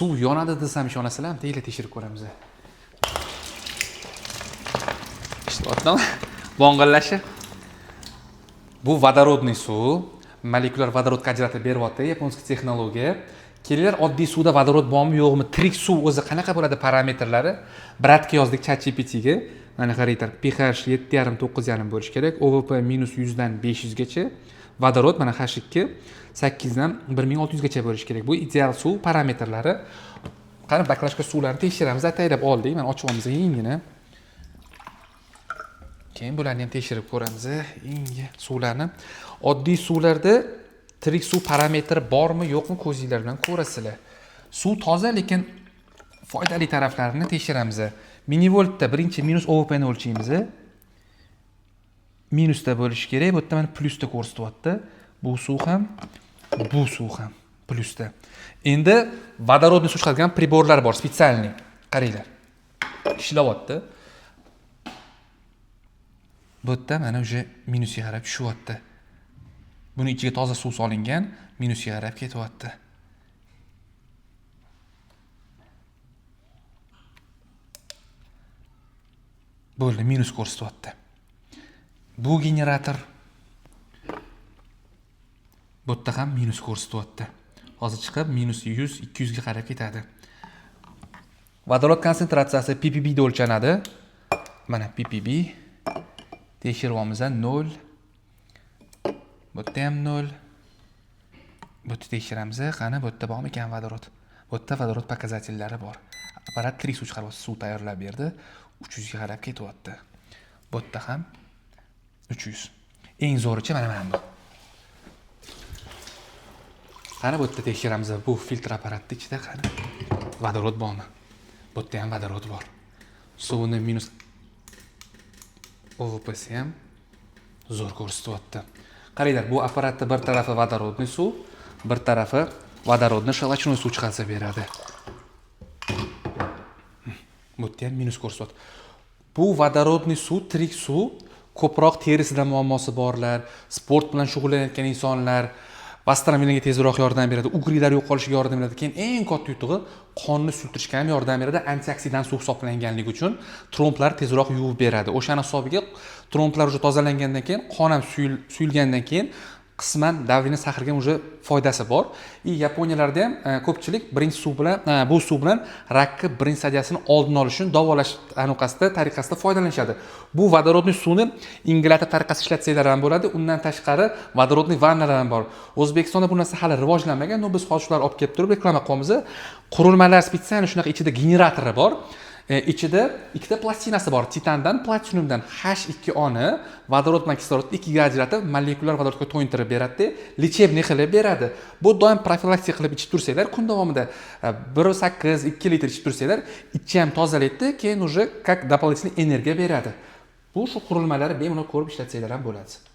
Suv yonadi desam ishonasizlarmi? Teyla tekshirib ko'ramiz. Ishlayaptimi? Bo'ng'illashi. Bu vodorodniy suv. Molekulyar vodorodga ajratib beryapti, yaponskiy texnologiya. Kelinglar, oddiy suvda vodorod bormi, yo'qmi? Tirik suv o'zi qanaqa bo'ladi parametrlari? Bratga yozdik ChatGPTga. Mana qaranglar, pH 7,5-9,5 bo'lish kerak. OVP -100 dan 500 gacha. Vodorod mana H2 8 dan 1600 gacha bo'lish kerak. Bu ideal suv parametrlari. Qani baklashka suvlarni tekshiramiz, ataylab oldik. Mana ochib olamiz yengini. Keyin bularni ham tekshirib ko'ramiz. Yangi suvlarni. Oddiy suvlarda tirik suv parametri bormi, yo'qmi ko'zinglar bilan ko'rasizlar. Suv toza, lekin foydali taraflarini tekshiramiz. Millivoltda birinchi minus OVP ni o'lchaymiz. Minusda bo'lishi kerak, bu yerda mana plusda ko'rsatyapti. Bu suv ham plusda. Endi vodorodni suv chiqaradigan priborlar bor, spesialniy. Qaranglar. Ishlayapti. Bu yerda mana o'sha minusga qarab tushyapti. Buni ichiga toza suv solingan, minusga qarab ketyapti. Bo'ldi, minus ko'rsatyapti. Bu generator. Bu yerda ham minus ko'rsatyapti. Hozir chiqib -100, 200 ga qarab ketadi. Vodorod konsentratsiyasi ppb da o'lchanadi. Mana ppb. Tekshiryapmiz 0. Bu yerda ham 0. Bu yerda tekshiramiz. Qani bu yerda bormi ekan vodorod? Bu yerda vodorod pokazatellari bor. Apparat tirik suv chiqaryapti, suv tayyorlab berdi. 300 ga qarab ketyapti. Bu yerda ham 300. Eng zo'richi mana bu. Qani bu yerda tekshiramiz. Bu filtr apparatning ichida qani vodorod bormi? Bu yerda ham vodorod bor. Suvni minus OVP'si ham zo'r ko'rsatyapti. Qaranglar, bu apparatning bir tarafi vodorodniy suv, bir tarafi vodorodni shalachnoy suv chiqarsa beradi. Bu yerda ham minus ko'rsatyapti. Bu vodorodniy suv, tirik suv, ko'proq terisida muammosi borlar, sport bilan shug'ullanayotgan insonlar, vastromilinga tezroq yordam beradi, ugrilar yo'qolishiga yordam beradi. Keyin eng katta yutug'i qonni suyultirishga ham yordam beradi. Antioksidant suv hisoblanganligi uchun tromblar tezroq yuvib beradi. O'shani hisobiga tromblar уже tozalangandan keyin, qon ham suyulgandan keyin qisman davriy sahrga уже foydasi bor. Yaponiyalarda ham ko'pchilik birinchi suv bilan, bu suv bilan rakni birinchi sadiyasini oldini olish uchun davolash tariqasida foydalanishadi. Bu vodorodniy suvni ingilator tariqasida ishlatsanglar ham bo'ladi. Undan tashqari vodorodniy vannalar ham bor. O'zbekistonda bu narsa hali rivojlanmagan. Biz hozir shular olib kelib turib reklama qilyapmiz. Qurilmalar spesial shunaqa ichida generatori bor. Ichida ikkita plastinasi bor. Titandan, platinumdan H2O ni vodorod bilan kislorodni ikkiga ajratib, molekulyar vodorodga to'yintirib beradi, lechebniy qilib beradi. Bu doim profilaktika qilib ichib tursanglar, kun davomida 1,8-2 litr ichib tursanglar, ichni ham tozalaydi, keyin уже как дополнительный energiya beradi. Bu shu qurilmalarni bemalol ko'rib ishlatsanglar ham bo'ladi.